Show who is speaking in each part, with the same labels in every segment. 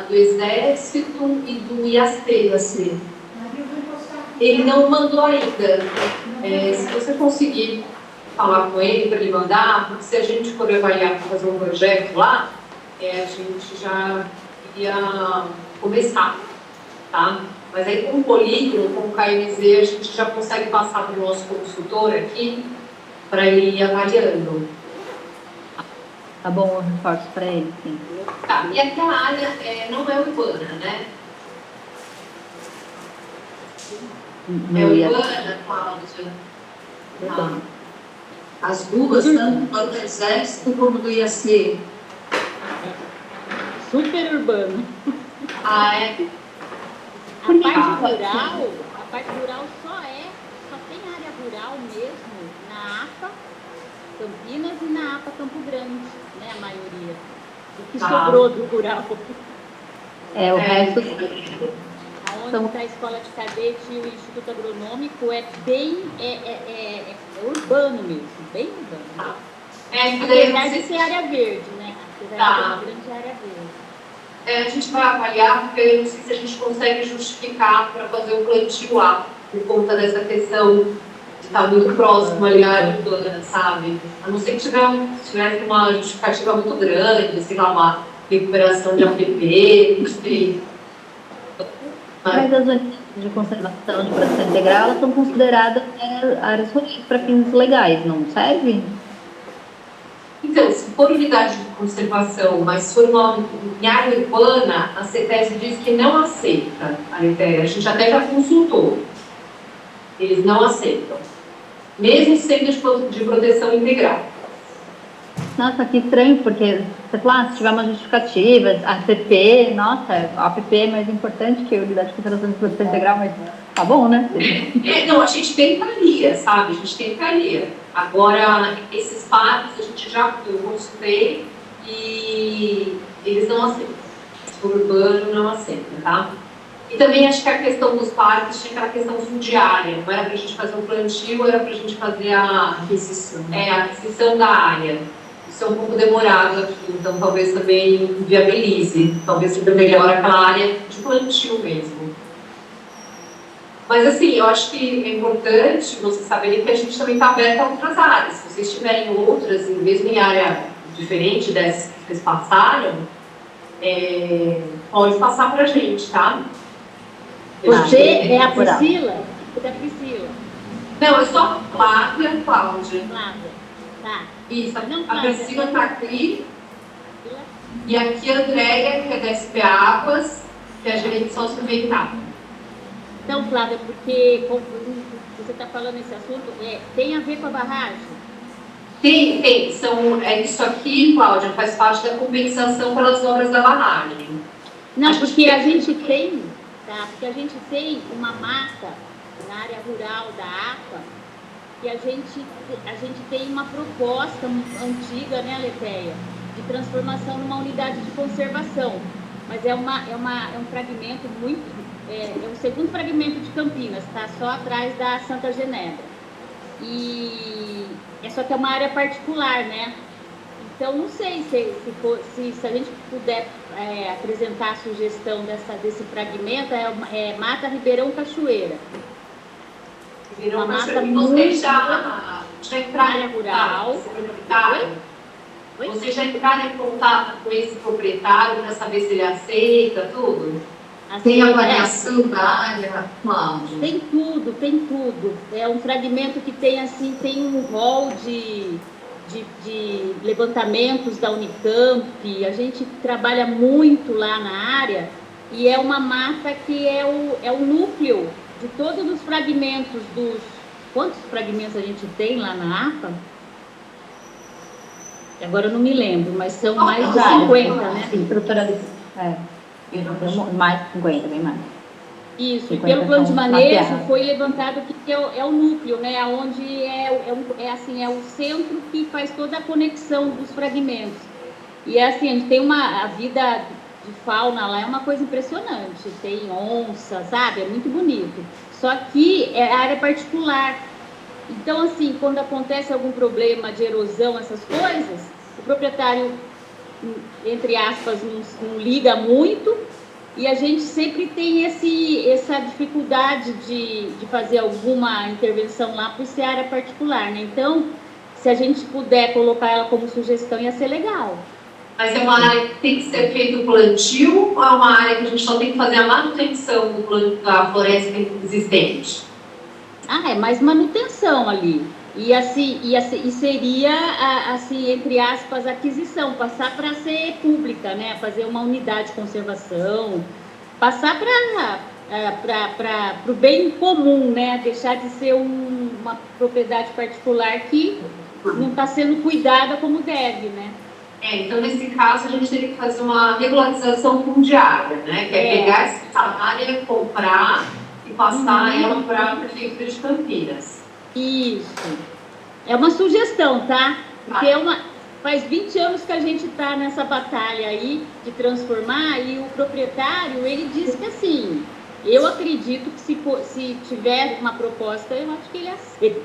Speaker 1: do Exército e do IAC, assim. Ele não mandou ainda. Se você conseguir falar com ele para ele mandar, porque se a gente for avaliar para fazer um projeto lá, a gente já iria começar, tá? Mas aí com o polígono, com o KMZ, a gente já consegue passar para o nosso consultor aqui para ele ir avaliando.
Speaker 2: Tá bom, eu reforço para ele, sim.
Speaker 1: Tá, e aquela área não é urbana, né? É urbana, Cláudia?
Speaker 2: Urbana.
Speaker 1: As ruas, tanto do Exército como do IAC.
Speaker 3: Super urbano.
Speaker 1: Ah, é?
Speaker 3: A parte rural só tem área rural mesmo na APA Campinas e na APA Campo Grande, né, a maioria. O que sobrou do rural.
Speaker 2: O resto...
Speaker 3: Onde está a escola de cadete e o Instituto Agronômico é bem urbano mesmo, bem urbano. Apesar de ser área verde, né? Apesar de ser uma grande área verde.
Speaker 1: A gente vai avaliar, porque eu não sei se a gente consegue justificar para fazer o plantio lá, por conta dessa questão de estar muito próximo ali à área urbana, sabe? A não ser que tivesse uma justificativa muito grande, sei lá, uma recuperação de APP, não sei.
Speaker 2: Mas as unidades de conservação de proteção integral, elas são consideradas áreas rurais para fins legais, não serve?
Speaker 1: Então, se for unidade de conservação, mas se for em área urbana, a CETESB diz que não aceita a ideia. A gente até já consultou. Eles não aceitam. Mesmo sendo de proteção integral.
Speaker 2: Nossa, que estranho, porque, sei lá, se tiver uma justificativa, APP, nossa, a APP é mais importante que a unidade de conservação de proteção integral, mas tá bom, né?
Speaker 1: Não, a gente tentaria, sabe? A gente tentaria. Agora, esses parques a gente já consultei e eles não aceitam. O urbano não aceita, tá? E também acho que a questão dos parques tinha aquela questão fundiária. Não era pra gente fazer um plantio, era pra gente fazer a aquisição da área. Isso é um pouco demorado aqui, então talvez também viabilize. Talvez seja melhor aquela área de plantio mesmo. Mas assim, eu acho que é importante vocês saberem que a gente também está aberto a outras áreas. Se vocês tiverem outras, mesmo em área diferente dessas que vocês passaram, pode passar para a gente, tá?
Speaker 3: Você é a Priscila? Você é a Priscila?
Speaker 1: Não, eu sou a Flávia, Cláudia.
Speaker 3: Flávia, tá.
Speaker 1: Isso, a Priscila está aqui. E aqui a Andréia, que é da SP Águas, que é a gerente socioambiental.
Speaker 3: Então, Flávia, porque você está falando esse assunto, tem a ver com a barragem?
Speaker 1: Tem. Isso aqui, Cláudia, faz parte da compensação pelas obras da barragem.
Speaker 3: Não, porque a gente tem, porque a gente tem uma mata na área rural da APA, que a gente tem uma proposta antiga, né, Letéia, de transformação numa unidade de conservação. Mas é um fragmento muito... É o segundo fragmento de Campinas, está só atrás da Santa Genebra. E só que é uma área particular, né? Então, não sei se a gente puder apresentar a sugestão desse fragmento, Mata Ribeirão Cachoeira.
Speaker 1: Uma mata muito... já entraram
Speaker 3: área rural.
Speaker 1: Vocês já entraram em contato com esse proprietário para saber se ele aceita tudo? Tem avaliação da área, Cláudia?
Speaker 3: Tem tudo. É um fragmento que tem um rol de levantamentos da Unicamp. A gente trabalha muito lá na área e é uma mata que é o núcleo de todos os fragmentos dos... Quantos fragmentos a gente tem lá na APA? Agora eu não me lembro, mas são mais de 50, né?
Speaker 2: Sim, mais de 50, bem mais.
Speaker 3: Isso, e pelo plano de manejo foi levantado que é o núcleo, né? Onde é o centro que faz toda a conexão dos fragmentos. E a gente tem a vida de fauna lá, é uma coisa impressionante. Tem onça, sabe? É muito bonito. Só que é área particular. Então, assim, quando acontece algum problema de erosão, essas coisas, o proprietário entre aspas, não liga muito, e a gente sempre tem essa dificuldade de fazer alguma intervenção lá por ser área particular, né? Então, se a gente puder colocar ela como sugestão, ia ser legal.
Speaker 1: Mas é uma área que tem que ser feito o plantio ou é uma área que a gente só tem que fazer a manutenção da floresta existente?
Speaker 3: Ah, é mais manutenção ali. E seria, assim, entre aspas, aquisição, passar para ser pública, né? Fazer uma unidade de conservação, passar para o bem comum, né? Deixar de ser uma propriedade particular que não está sendo cuidada como deve, né?
Speaker 1: Então, nesse caso, a gente teria que fazer uma regularização fundiária, né? Que é pegar essa área, comprar e passar ela para a Prefeitura de Campinas.
Speaker 3: Isso. É uma sugestão, tá? Porque faz 20 anos que a gente está nessa batalha aí de transformar, e o proprietário, ele diz que assim, eu acredito que se tiver uma proposta, eu acho que ele aceita.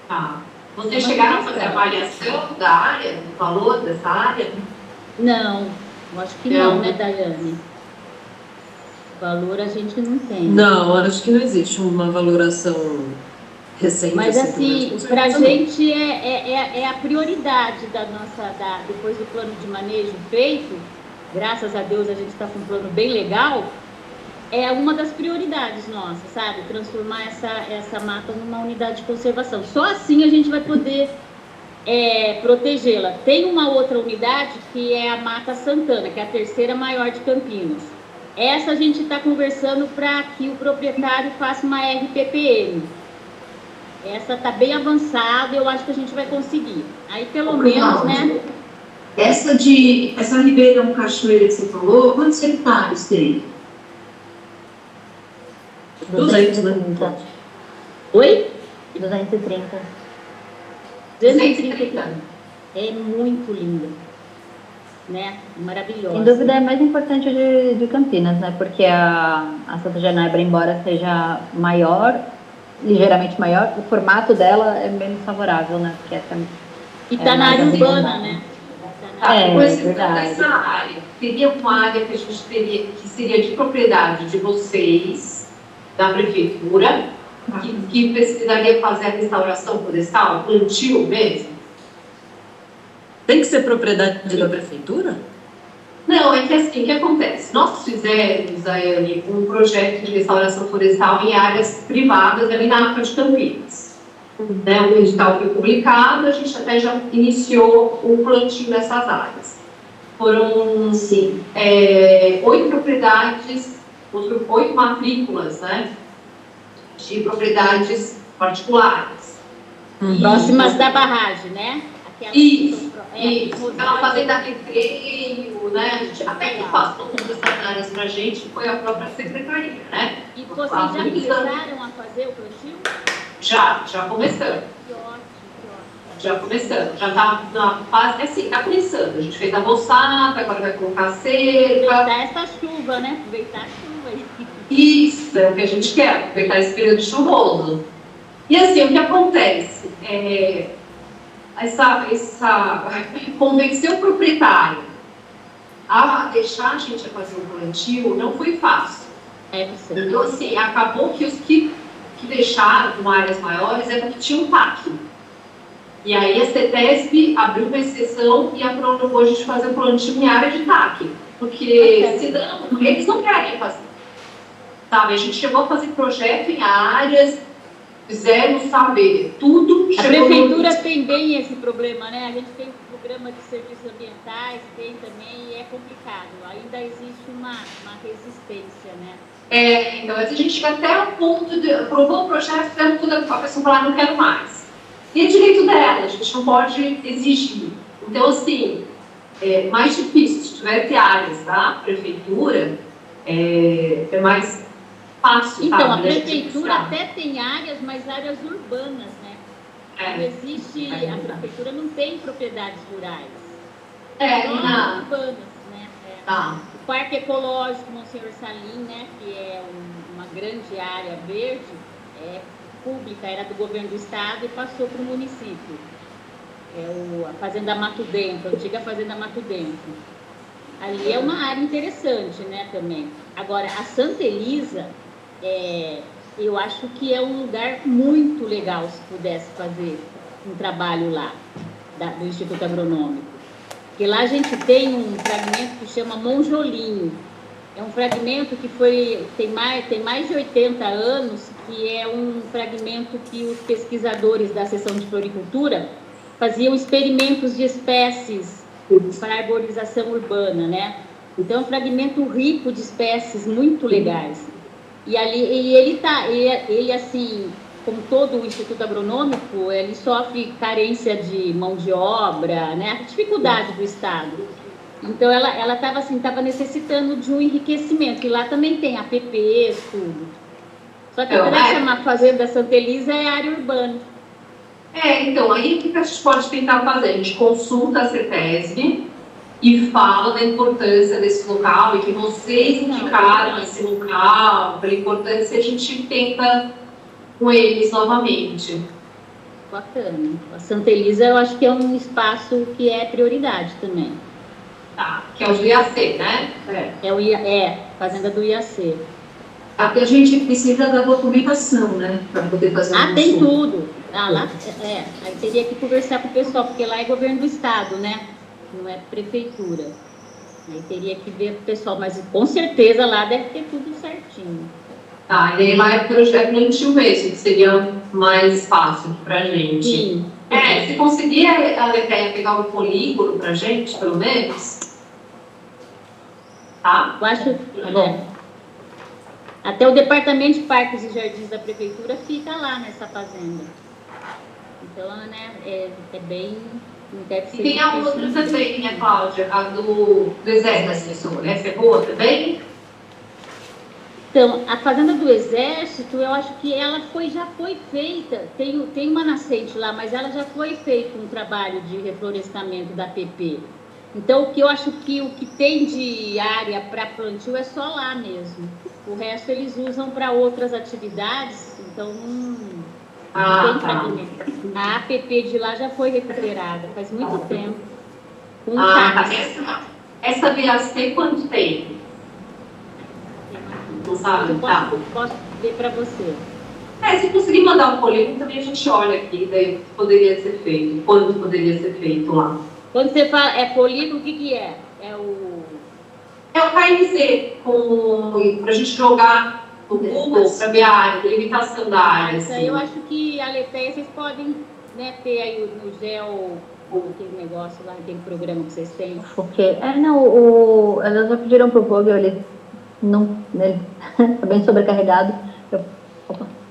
Speaker 1: Tá. Vocês chegaram a fazer a avaliação da área, do valor dessa área?
Speaker 3: Não, eu acho que não, né, Daiane? Valor a gente não tem.
Speaker 4: Não, acho que não existe uma valoração recente.
Speaker 3: Mas assim, para a gente é a prioridade da nossa, depois do plano de manejo feito, graças a Deus a gente está com um plano bem legal, é uma das prioridades nossas, sabe? Transformar essa mata numa unidade de conservação. Só assim a gente vai poder protegê-la. Tem uma outra unidade que é a Mata Santana, que é a terceira maior de Campinas. Essa a gente está conversando para que o proprietário faça uma RPPM. Essa está bem avançada, eu acho que a gente vai conseguir. Aí, pelo menos, né?
Speaker 5: Essa Ribeirão Cachoeira que você falou, quantos hectares tem?
Speaker 2: 230.
Speaker 3: Oi?
Speaker 2: 230.
Speaker 3: 230. É muito linda. Né? Maravilhosa.
Speaker 2: Sem dúvida é mais importante de Campinas, né? Porque a Santa Genebra, embora seja maior, ligeiramente maior, o formato dela é menos favorável, né? Porque
Speaker 3: e está na área urbana, né?
Speaker 1: Verdade. Essa área seria uma área que a gente teria, que seria de propriedade de vocês, da prefeitura, que precisaria fazer a restauração florestal, plantio mesmo?
Speaker 4: Tem que ser propriedade da prefeitura?
Speaker 1: Não, é que assim, o que acontece? Nós fizemos, Daiane, um projeto de restauração florestal em áreas privadas ali na APA de Campinas. Né, o edital foi publicado, a gente até já iniciou o plantio nessas áreas. Foram, 8 propriedades, 8 matrículas, né, de propriedades particulares.
Speaker 3: Próximas da barragem, né?
Speaker 1: Isso. Ela fazenda Recreio, né? A gente até que passou todas essas áreas para a gente foi a própria secretaria, né?
Speaker 3: E vocês já começaram a fazer o plantio?
Speaker 1: Já começando.
Speaker 3: Que ótimo.
Speaker 1: Já começando. Já está na fase, assim, está começando. A gente fez a roçada, agora vai colocar a cerca.
Speaker 3: Aproveitar essa chuva, né? Aproveitar a chuva aí.
Speaker 1: Isso, é o que a gente quer, aproveitar esse período chuvoso. E assim, o que acontece? Convencer o proprietário a deixar a gente fazer um plantio não foi fácil. Então, assim, acabou que os que deixaram com áreas maiores é porque tinham PAC. E aí a CETESB abriu uma exceção e aprovou a gente fazer um plantio em área de TAC. Porque senão eles não querem fazer. Sabe, a gente chegou a fazer projeto em áreas, fizemos, sabe, tudo.
Speaker 3: A prefeitura tem bem esse problema, né? A gente tem um programa de serviços ambientais, tem também, e é complicado. Ainda existe uma resistência, né?
Speaker 1: Então a gente chega até o ponto de aprovou o projeto, fizemos tudo, a pessoa falar, não quero mais. E é direito dela, a gente não pode exigir. Então, assim, é mais difícil, se tiver áreas da prefeitura, é mais fácil.
Speaker 3: Então,
Speaker 1: sabe,
Speaker 3: a prefeitura até tem áreas, mas áreas urbanas, né? Não existe, a prefeitura não tem propriedades rurais. Só urbanas, né? O Parque Ecológico Monsenhor Salim, né, que é uma grande área verde, pública, era do governo do estado e passou para o município. a Fazenda Mato Dentro, a antiga Fazenda Mato Dentro. Ali é uma área interessante, né, também. Agora, a Santa Elisa, eu acho que é um lugar muito legal se pudesse fazer um trabalho lá, do Instituto Agronômico. Porque lá a gente tem um fragmento que chama Monjolinho. É um fragmento que tem mais de 80 anos, que é um fragmento que os pesquisadores da seção de floricultura faziam experimentos de espécies para arborização urbana, né? Então, é um fragmento rico de espécies muito legais. E ele assim, como todo o Instituto Agronômico, ele sofre carência de mão de obra, né? A dificuldade do Estado. Então, ela estava assim, necessitando de um enriquecimento. E lá também tem APPs, tudo. Só que para chamar Fazenda Santa Elisa é área urbana.
Speaker 1: Então, aí o que a gente pode tentar fazer? A gente consulta a CETESB e fala da importância desse local e que vocês indicaram esse local, pela importância, a gente tenta com eles novamente.
Speaker 3: Bacana. A Santa Elisa, eu acho que é um espaço que é prioridade também.
Speaker 1: Tá, que é o do IAC, né?
Speaker 3: Fazenda do IAC.
Speaker 5: Aqui a gente precisa da documentação, né? Para poder fazer
Speaker 3: tem tudo. Lá, aí teria que conversar com o pessoal, porque lá é governo do Estado, né? Não é prefeitura. Aí teria que ver com o pessoal, mas com certeza lá deve ter tudo certinho.
Speaker 1: Tá, e aí lá é projeto plantio mesmo, que seria mais fácil pra gente.
Speaker 3: Sim.
Speaker 1: Se conseguir a Letéia pegar um polígono pra gente, pelo menos. Tá?
Speaker 3: Eu acho. Até o Departamento de Parques e Jardins da Prefeitura fica lá nessa fazenda. Então, né, é bem. Não deve ser.
Speaker 1: E tem a outra também, né, Cláudia? A do Exército, essa é boa também?
Speaker 3: Então, a Fazenda do Exército, eu acho que ela já foi feita, tem uma nascente lá, mas ela já foi feito um trabalho de reflorestamento da PP. Então, eu acho que o que tem de área para plantio é só lá mesmo. O resto eles usam para outras atividades, então não tem fragmento. A APP de lá já foi recuperada, faz muito tempo.
Speaker 1: Essa VAC quanto tem? Não sabe?
Speaker 3: Eu posso ver para você.
Speaker 1: Se conseguir mandar um polígono, também a gente olha aqui, daí poderia ser feito, quando poderia ser feito lá.
Speaker 3: Quando você fala polígono, o que é? É o
Speaker 1: KNZ, para a gente jogar no Google, para ver a área, delimitação da área.
Speaker 3: Isso aí eu acho que a Letéia, vocês podem, né, ter aí no GEO, aquele negócio lá, aquele programa que vocês têm.
Speaker 2: Porque, elas já pediram pro Google, ele tá bem sobrecarregado.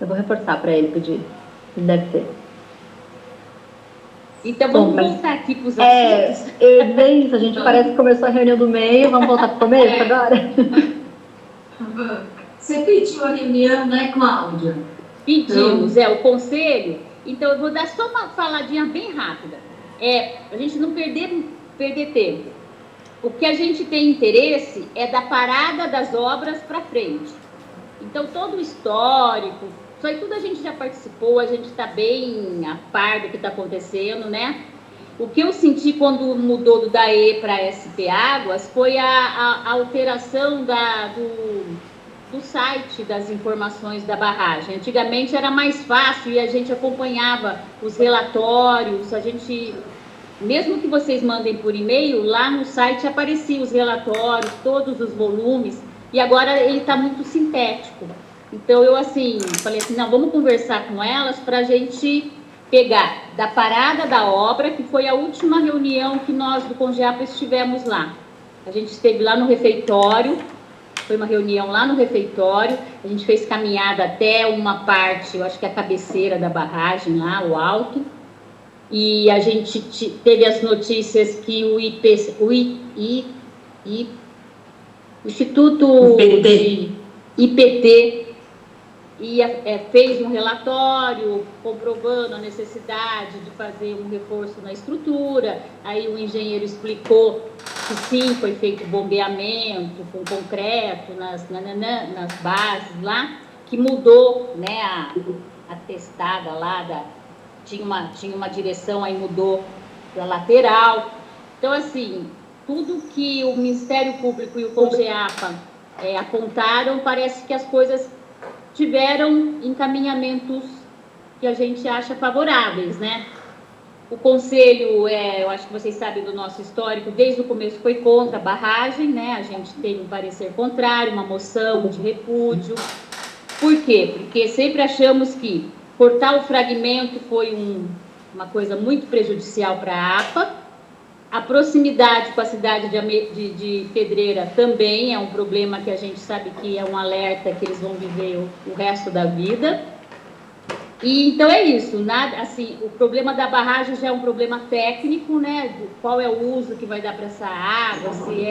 Speaker 2: Eu vou reforçar para ele pedir. Deve ter.
Speaker 3: Então vamos voltar aqui para os assuntos.
Speaker 2: Bem isso, a gente parece que começou a reunião do meio, vamos voltar para o começo agora?
Speaker 5: Você pediu a reunião, né, Cláudia?
Speaker 3: Pedimos, o conselho. Então eu vou dar só uma faladinha bem rápida. A gente não perder tempo. O que a gente tem interesse é da parada das obras para frente. Então, todo o histórico, isso aí tudo a gente já participou, a gente está bem a par do que está acontecendo, né? O que eu senti quando mudou do DAE para SP Águas foi a alteração do site das informações da barragem. Antigamente era mais fácil e a gente acompanhava os relatórios, mesmo que vocês mandem por e-mail, lá no site apareciam os relatórios, todos os volumes, e agora ele está muito sintético. Então, eu falei assim, não, vamos conversar com elas para a gente pegar da parada da obra, que foi a última reunião que nós do Congeapa estivemos lá. A gente esteve lá no refeitório, foi uma reunião lá no refeitório, a gente fez caminhada até uma parte, eu acho que é a cabeceira da barragem lá, o alto, e a gente teve as notícias que o Instituto IPT fez um relatório comprovando a necessidade de fazer um reforço na estrutura. Aí o engenheiro explicou que sim, foi feito bombeamento com concreto nas bases lá, que mudou, né, a testada lá, tinha uma direção, aí mudou da lateral. Então, assim, tudo que o Ministério Público e o CONGEAPA apontaram, parece que as coisas tiveram encaminhamentos que a gente acha favoráveis, né? O Conselho, eu acho que vocês sabem do nosso histórico, desde o começo foi contra a barragem, né? A gente tem um parecer contrário, uma moção de repúdio. Por quê? Porque sempre achamos que cortar o fragmento foi uma coisa muito prejudicial para a APA. A proximidade com a cidade de Pedreira também é um problema que a gente sabe que é um alerta que eles vão viver o resto da vida. E então é isso, assim, o problema da barragem já é um problema técnico, né? Qual é o uso que vai dar para essa água, se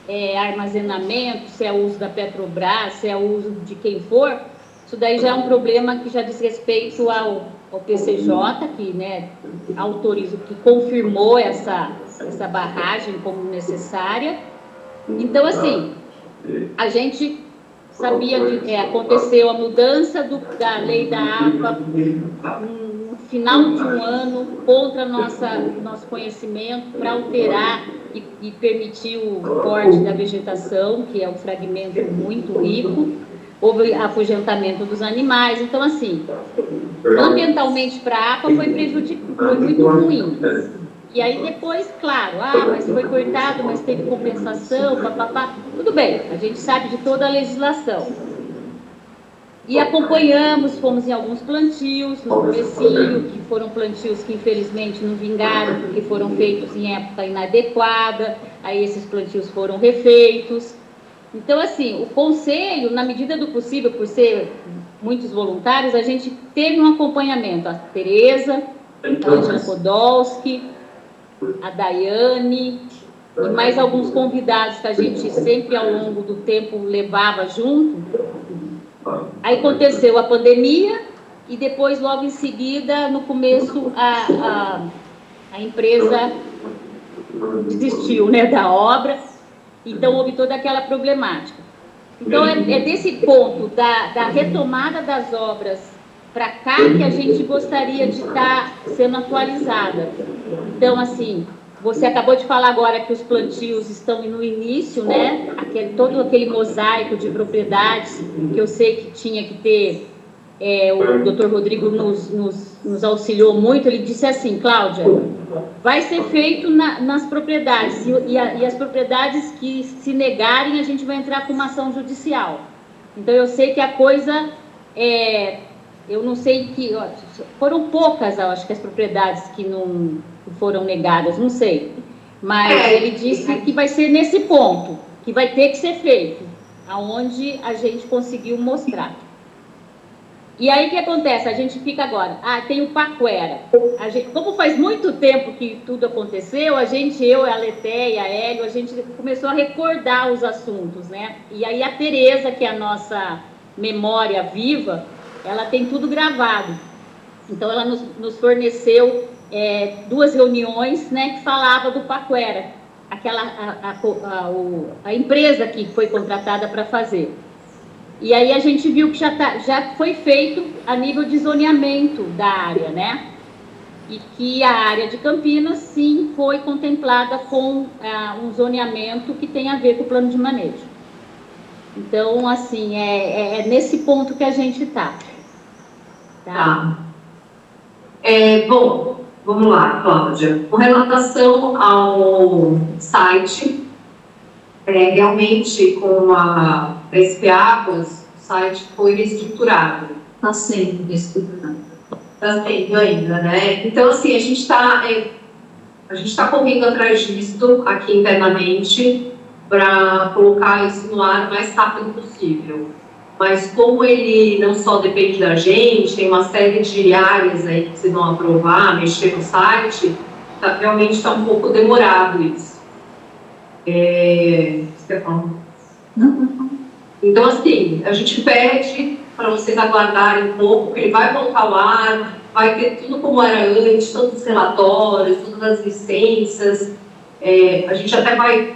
Speaker 3: é armazenamento, se é uso da Petrobras, se é uso de quem for. Isso daí já é um problema que já diz respeito ao PCJ, que, né, autoriza, que confirmou essa barragem como necessária. Então, assim, a gente sabia que aconteceu a mudança da lei da APA no final de um ano contra nosso conhecimento para alterar e permitir o corte da vegetação, que é um fragmento muito rico. Houve afugentamento dos animais. Então, assim, ambientalmente para a APA foi muito ruim. E aí depois, claro, mas foi cortado, mas teve compensação, papapá. Tudo bem, a gente sabe de toda a legislação. E acompanhamos, fomos em alguns plantios no comecinho, que foram plantios que infelizmente não vingaram, porque foram feitos em época inadequada, aí esses plantios foram refeitos. Então, assim, o Conselho, na medida do possível, por ser muitos voluntários, a gente teve um acompanhamento. A Tereza, a Angela Podolski, a Daiane e mais alguns convidados que a gente sempre ao longo do tempo levava junto. Aí aconteceu a pandemia e depois, logo em seguida, no começo, a empresa desistiu, né, da obra. Então, houve toda aquela problemática. Então, é desse ponto da retomada das obras para cá que a gente gostaria de estar sendo atualizada. Então, assim, você acabou de falar agora que os plantios estão no início, né? Todo aquele mosaico de propriedades que eu sei que tinha que ter, o doutor Rodrigo nos auxiliou muito. Ele disse assim: Cláudia, vai ser feito nas propriedades, e as propriedades que se negarem, a gente vai entrar com uma ação judicial. Então, eu sei que a coisa eu não sei foram poucas, eu acho que as propriedades que não foram negadas, não sei. Mas ele disse que vai ser nesse ponto, que vai ter que ser feito, aonde a gente conseguiu mostrar. E aí o que acontece? A gente fica agora, tem o Paquera. Como faz muito tempo que tudo aconteceu, eu, a Letéia, a Hélio, a gente começou a recordar os assuntos, né? E aí a Tereza, que é a nossa memória viva, ela tem tudo gravado. Então, ela nos forneceu 2 reuniões, né, que falava do Paquera, a empresa que foi contratada para fazer. E aí a gente viu que já foi feito a nível de zoneamento da área, né? E que a área de Campinas, sim, foi contemplada com um zoneamento que tem a ver com o plano de manejo. Então, assim, é nesse ponto que a gente está.
Speaker 1: Tá. Bom, vamos lá, Cláudia. Com relação ao site, realmente com a SP Águas, o site foi reestruturado.
Speaker 5: Está sendo reestruturado.
Speaker 1: Está sendo ainda, né? Então, assim, a gente está correndo atrás disso aqui internamente para colocar isso no ar o mais rápido possível. Mas como ele não só depende da gente, tem uma série de áreas aí que se vão aprovar, mexer no site, realmente está um pouco demorado isso. Então, assim, a gente pede para vocês aguardarem um pouco, porque ele vai voltar ao ar, vai ter tudo como era antes, todos os relatórios, todas as licenças. A gente até vai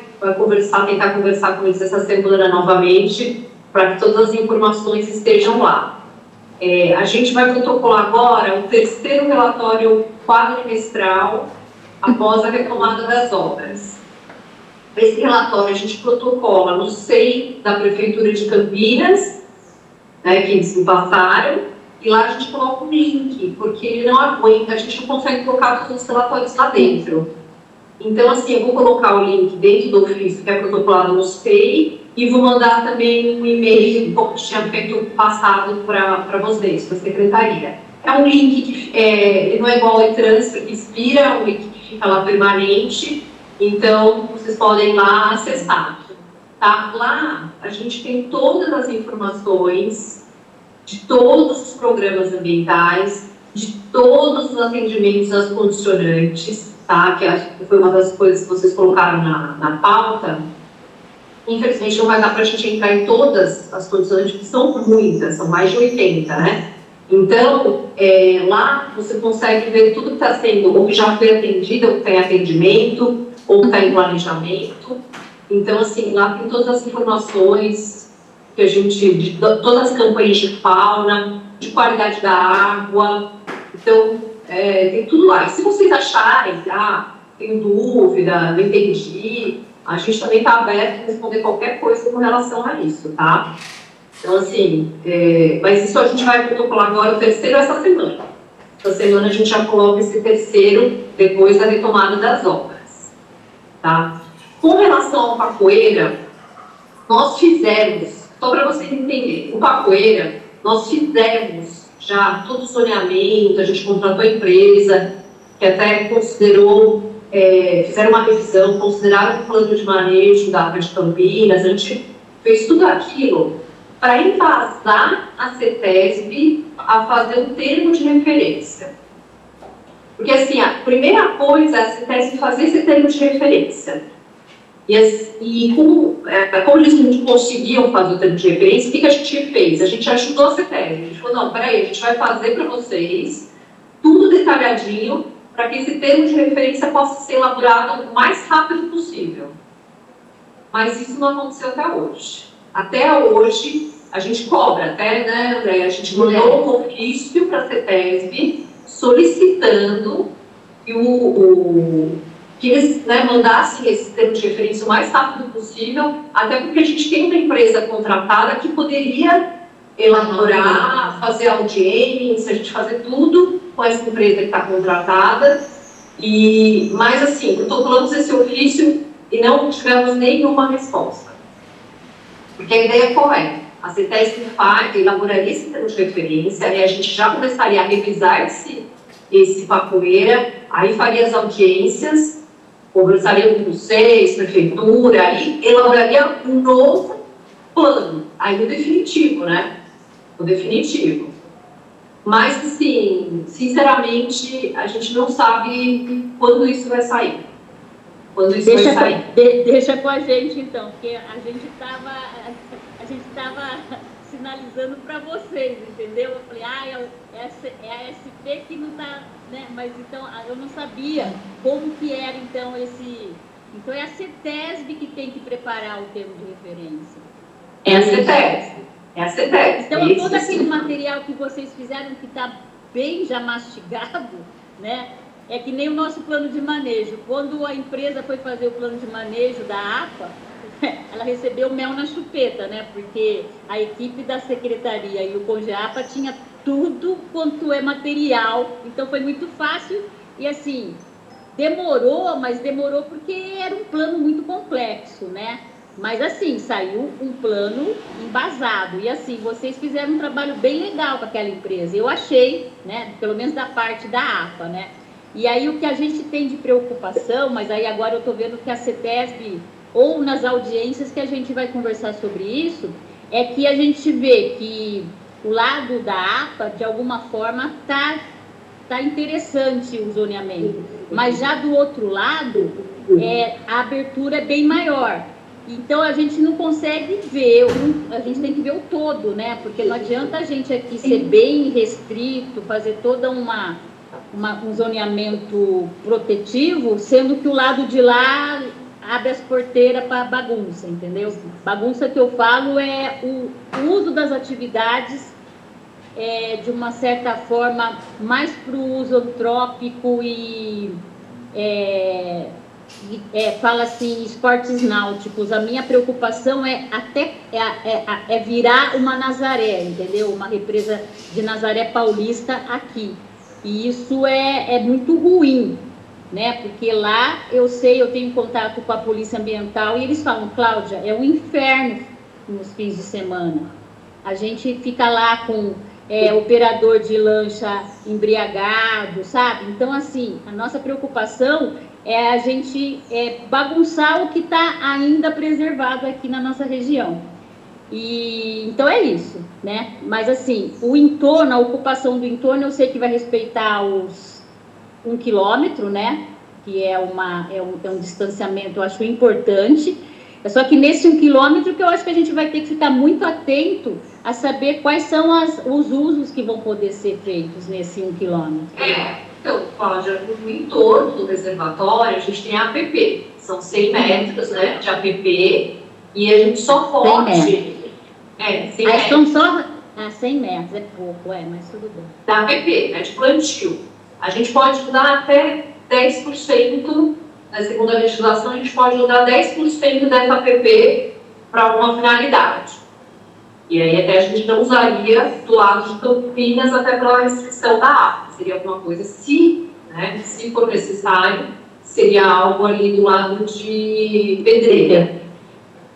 Speaker 1: tentar conversar com eles essa semana novamente, para que todas as informações estejam lá. A gente vai protocolar agora o 3º relatório quadrimestral após a retomada das obras. Esse relatório a gente protocola no SEI da Prefeitura de Campinas, né, que eles me passaram, e lá a gente coloca um link, porque ele não aguenta, a gente não consegue colocar todos os relatórios lá dentro. Então, assim, eu vou colocar o link dentro do ofício que é protocolado no SEI e vou mandar também um e-mail, como tinha feito no passado para vocês, para a secretaria. É um link que ele não é igual ao e-transfer, que expira, é um link que fica lá permanente, então vocês podem ir lá acessar. Tá? Lá a gente tem todas as informações de todos os programas ambientais, de todos os atendimentos às condicionantes, tá? Que acho que foi uma das coisas que vocês colocaram na pauta. Infelizmente não vai dar para a gente entrar em todas as condicionantes, que são muitas, são mais de 80, né? Então, lá você consegue ver tudo que está sendo, ou que já foi atendido, ou que está em atendimento, ou que está em planejamento. Então, assim, lá tem todas as informações que a gente, de todas as campanhas de fauna, de qualidade da água. Então, tem tudo lá. E se vocês acharem, tenho dúvida, não entendi, a gente também está aberto a responder qualquer coisa com relação a isso, tá? Então, assim, mas isso a gente vai protocolar agora o terceiro essa semana. Essa semana a gente já coloca esse terceiro depois da retomada das obras, tá? Com relação ao Papoeira, nós fizemos, só para vocês entenderem, o Papoeira, nós fizemos já todo o zoneamento, a gente contratou a empresa, que até considerou, fizeram uma revisão, consideraram o plano de manejo da área de Campinas, a gente fez tudo aquilo para embasar a CETESB a fazer um termo de referência. Porque, assim, a primeira coisa é a CETESB fazer esse termo de referência. E como eles não conseguiam fazer o termo de referência, o que a gente fez? A gente ajudou a CETESB. A gente falou, não, peraí, a gente vai fazer para vocês tudo detalhadinho para que esse termo de referência possa ser elaborado o mais rápido possível. Mas isso não aconteceu até hoje. Até hoje, a gente cobra, até, né, André? A gente mandou um ofício para a CETESB solicitando que eles, né, mandassem esse termo de referência o mais rápido possível, até porque a gente tem uma empresa contratada que poderia elaborar, fazer audiência, a gente fazer tudo com essa empresa que está contratada. Mas, assim, protocolamos esse ofício e não tivemos nenhuma resposta. Porque a ideia qual é? A CETESB elaboraria esse termo de referência, e a gente já começaria a revisar esse Papoeira, aí faria as audiências, conversaria com vocês, prefeitura, aí elaboraria um novo plano, aí o definitivo, né? O definitivo. Mas, assim, sinceramente, a gente não sabe quando isso vai sair. Quando isso vai sair.
Speaker 3: Deixa com a gente, então, porque a gente estava sinalizando para vocês, entendeu? Eu falei, é a SP que não está, né? Mas então, eu não sabia como que era, então, Então, é a CETESB que tem que preparar o termo de referência.
Speaker 1: É a CETESB. É a CETESB.
Speaker 3: Então, todo aquele material que vocês fizeram, que está bem já mastigado, né? É que nem o nosso plano de manejo. Quando a empresa foi fazer o plano de manejo da APA, ela recebeu mel na chupeta, né? Porque a equipe da secretaria e o CONGEAPA tinha tudo quanto é material. Então, foi muito fácil e, assim, demorou, mas demorou porque era um plano muito complexo, né? Mas, assim, saiu um plano embasado. E, assim, vocês fizeram um trabalho bem legal com aquela empresa. Eu achei, né? Pelo menos da parte da APA, né? E aí, o que a gente tem de preocupação, mas aí agora eu estou vendo que a CETESB, ou nas audiências que a gente vai conversar sobre isso, é que a gente vê que o lado da APA, de alguma forma, tá interessante o zoneamento. Mas já do outro lado, a abertura é bem maior. Então, a gente não consegue ver, a gente tem que ver o todo, né? Porque não adianta a gente aqui ser bem restrito, fazer toda um zoneamento protetivo, sendo que o lado de lá abre as porteiras para bagunça, entendeu? Bagunça que eu falo é o uso das atividades de uma certa forma mais para o uso antrópico e fala assim, esportes náuticos. A minha preocupação é virar uma Nazaré, entendeu? Uma represa de Nazaré Paulista aqui. E isso é muito ruim, né? Porque lá eu tenho contato com a Polícia Ambiental e eles falam, Cláudia, é um inferno nos fins de semana. A gente fica lá com operador de lancha embriagado, sabe? Então, assim, a nossa preocupação é a gente bagunçar o que está ainda preservado aqui na nossa região. E então é isso, né? Mas assim, o entorno, a ocupação do entorno, eu sei que vai respeitar os 1 quilômetro, né? Que é um distanciamento, eu acho importante. É só que nesse 1 quilômetro que eu acho que a gente vai ter que ficar muito atento a saber quais são os usos que vão poder ser feitos nesse 1 quilômetro.
Speaker 1: Então, Cláudia, no entorno do reservatório, a gente tem a APP. São 100 metros, né, de APP, e a gente só pode... 100 metros.
Speaker 3: São só 100 metros, é pouco, mas tudo bem.
Speaker 1: Da APP, né, de plantio. A gente pode dar até 10%, na segunda legislação, a gente pode dar 10% dessa APP para alguma finalidade. E aí até a gente não usaria do lado de Campinas até pela restrição da APA. Seria alguma coisa, se for necessário, seria algo ali do lado de Pedreira.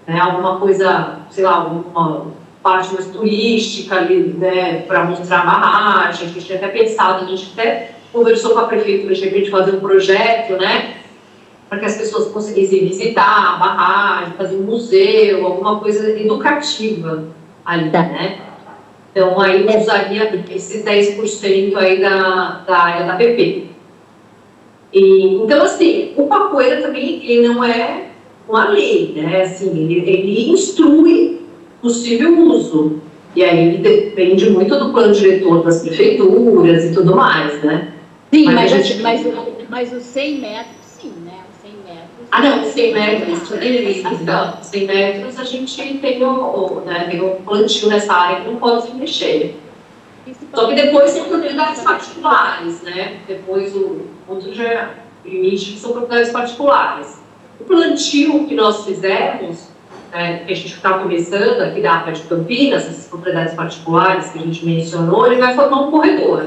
Speaker 1: Né? Alguma coisa, sei lá, alguma parte mais turística ali, né, para mostrar a barragem. A gente tinha até pensado, a gente até conversou com a prefeitura de repente fazer um projeto, né, para que as pessoas conseguissem visitar a barragem, fazer um museu, alguma coisa educativa ali, né? Então, aí usaria esses 10% aí da área da PP. Então, assim, o Papoeira também, ele não é uma lei, né? Assim, ele instrui possível uso. E aí ele depende muito do plano diretor das prefeituras e tudo mais, né?
Speaker 3: Sim, mas os 100 metros, sim, né? Os 100 metros...
Speaker 1: não, 100 metros, 100 metros a gente tem o plantio nessa área que não pode se mexer. Só que depois são propriedades particulares, né? Depois o outro já limite que são propriedades particulares. O plantio que nós fizemos, que a gente está começando aqui da APA de Campinas, essas propriedades particulares que a gente mencionou, ele vai formar um corredor.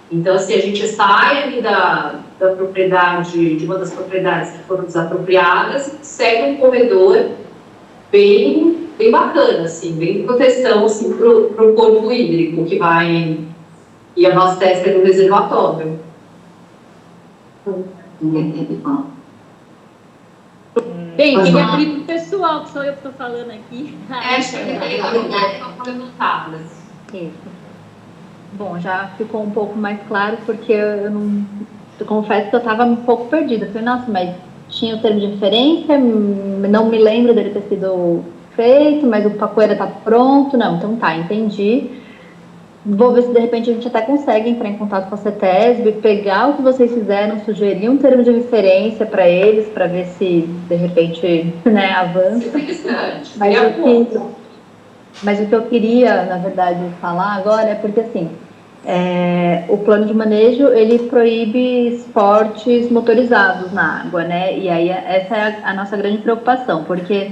Speaker 1: Então, assim, a gente sai ali da propriedade, de uma das propriedades que foram desapropriadas, e segue um corredor bem bacana, assim, bem de proteção, assim, para o corpo hídrico que vai e abastece no reservatório.
Speaker 3: Bem, queria abrir para o pessoal, que sou eu que estou falando aqui.
Speaker 1: Acho que tem levantadas.
Speaker 2: Isso. Bom, já ficou um pouco mais claro, porque eu confesso que eu estava um pouco perdida. Eu falei, nossa, mas tinha o termo de referência, não me lembro dele ter sido feito, mas o Papoeira está pronto. Não, então tá, entendi. Vou ver se de repente a gente até consegue entrar em contato com a CETESB, pegar o que vocês fizeram, sugerir um termo de referência para eles, para ver se de repente, né, avança. Mas o que eu queria, na verdade, falar agora é porque, assim, o plano de manejo, ele proíbe esportes motorizados na água, né? E aí essa é a nossa grande preocupação, porque,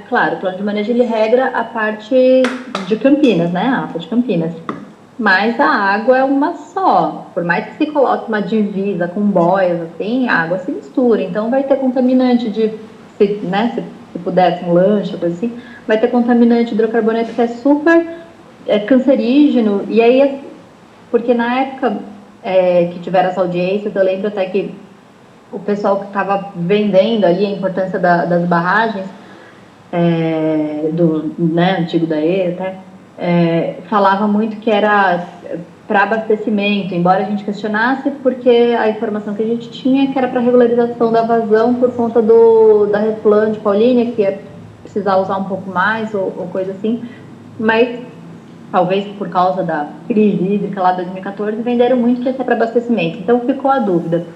Speaker 2: claro, o plano de manejo, ele regra a parte de Campinas, né? A APA de Campinas. Mas a água é uma só. Por mais que se coloque uma divisa com boias, assim, a água se mistura. Então, vai ter contaminante se pudesse um lanche, coisa assim, vai ter contaminante hidrocarboneto que é super cancerígeno. E aí, porque na época que tiveram as audiências, eu lembro até que o pessoal que estava vendendo ali a importância das barragens, antigo da E até, falava muito que era para abastecimento, embora a gente questionasse, porque a informação que a gente tinha é que era para regularização da vazão por conta da Reflan de Paulínia, que ia precisar usar um pouco mais ou coisa assim, mas talvez por causa da crise hídrica lá de 2014, venderam muito que ia ser para abastecimento. Então ficou a dúvida,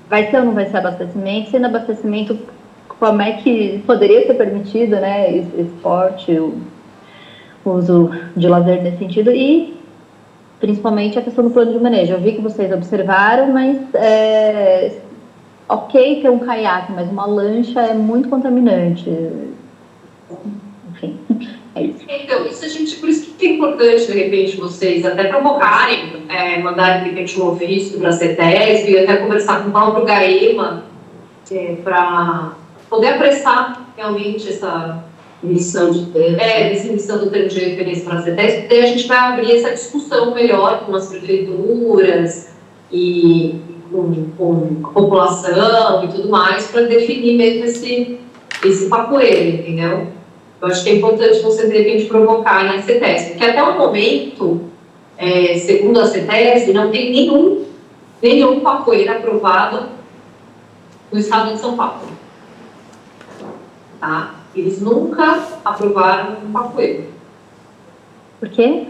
Speaker 2: vai ser ou não vai ser abastecimento? Sendo abastecimento, como é que poderia ser permitido, né, esporte, o uso de lazer nesse sentido, e principalmente a questão do plano de manejo. Eu vi que vocês observaram, mas ok ter um caiaque, mas uma lancha é muito contaminante. Enfim, é isso.
Speaker 1: Então, por isso que é importante, de repente, vocês até provocarem, mandarem, de repente, um ofício para a CETESB e até conversar com o próprio GAEMA para poder apressar realmente essa emissão do termo de referência para a CETESB, daí a gente vai abrir essa discussão melhor com as prefeituras e com a população e tudo mais, para definir mesmo esse papoeiro, entendeu? Eu acho que é importante você, de repente, provocar na CETESB, porque até o momento, segundo a CETESB, não tem nenhum papoeiro aprovado no estado de São Paulo. Tá? Eles nunca aprovaram um papoeiro.
Speaker 2: Por quê?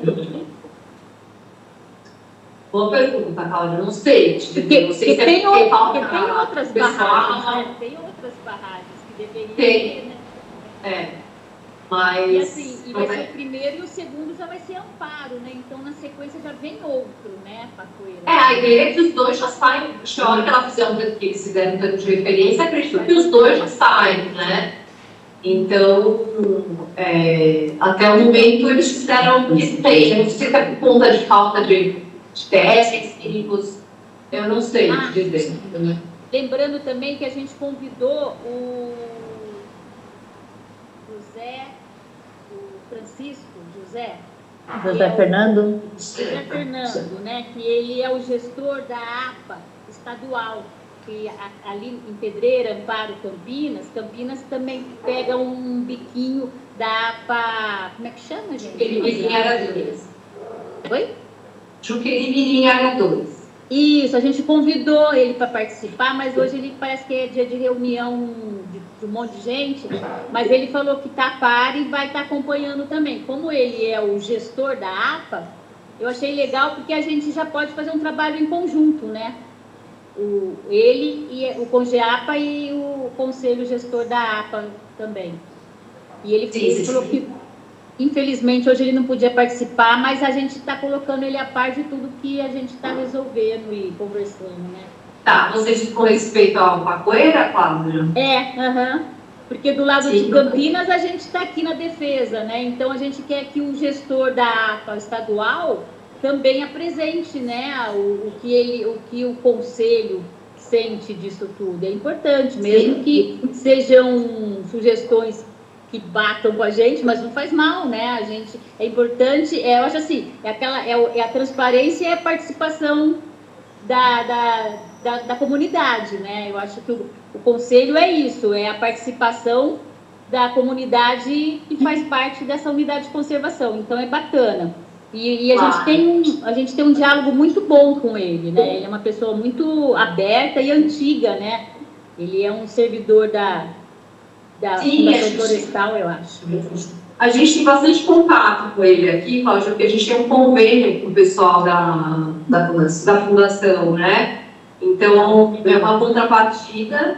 Speaker 1: Boa pergunta, Cláudia. Não sei. Não sei se
Speaker 3: tem
Speaker 1: falta
Speaker 3: outras
Speaker 1: pessoal.
Speaker 3: barragens, né? Tem outras barragens que deveriam ter, né?
Speaker 1: Mas...
Speaker 3: E assim, vai ser o primeiro e o segundo já vai ser amparo, né? Então, na sequência, já vem outro, né, papoeira?
Speaker 1: A ideia é que os dois já saem. Acho que a hora que eles fizeram um termo de referência, acredito que os dois já saem, né? Então, até o momento, eles fizeram esse tempo. Não sei se é por conta de falta de testes clínicos, eu não sei dizer.
Speaker 3: Lembrando também que a gente convidou o José
Speaker 2: Fernando,
Speaker 3: né, que ele é o gestor da APA estadual, que ali em Pedreira, Amparo, Campinas também pega um biquinho da APA, como é que chama, gente?
Speaker 1: Juqueri em Araras.
Speaker 3: Oi?
Speaker 1: Juqueri em Araras.
Speaker 3: Isso, a gente convidou ele para participar, mas hoje ele parece que é dia de reunião de um monte de gente, mas ele falou que está a par e vai estar acompanhando também. Como ele é o gestor da APA, eu achei legal porque a gente já pode fazer um trabalho em conjunto, né? Ele e o CONGEAPA e o Conselho Gestor da APA também. E ele falou que, infelizmente, hoje ele não podia participar, mas a gente está colocando ele a par de tudo que a gente está resolvendo e conversando, né?
Speaker 1: Tá, vocês com respeito ao papoeira, Cláudia?
Speaker 3: Porque do lado de Campinas a gente está aqui na defesa, né? Então a gente quer que o gestor da APA estadual também apresente, né, o que o conselho sente disso tudo. É importante, mesmo que sejam sugestões que batam com a gente, mas não faz mal, né? É importante, eu acho assim, é a transparência e a participação da comunidade, né? Eu acho que o conselho é isso, é a participação da comunidade que faz parte dessa unidade de conservação. Então é bacana. E a gente tem um diálogo muito bom com ele, né? Ele é uma pessoa muito aberta e antiga, né? Ele é um servidor da Fundação Florestal, eu acho.
Speaker 1: A gente tem bastante contato com ele aqui, Cláudia, porque a gente tem um convênio com o pessoal da fundação, né? Então, é uma contrapartida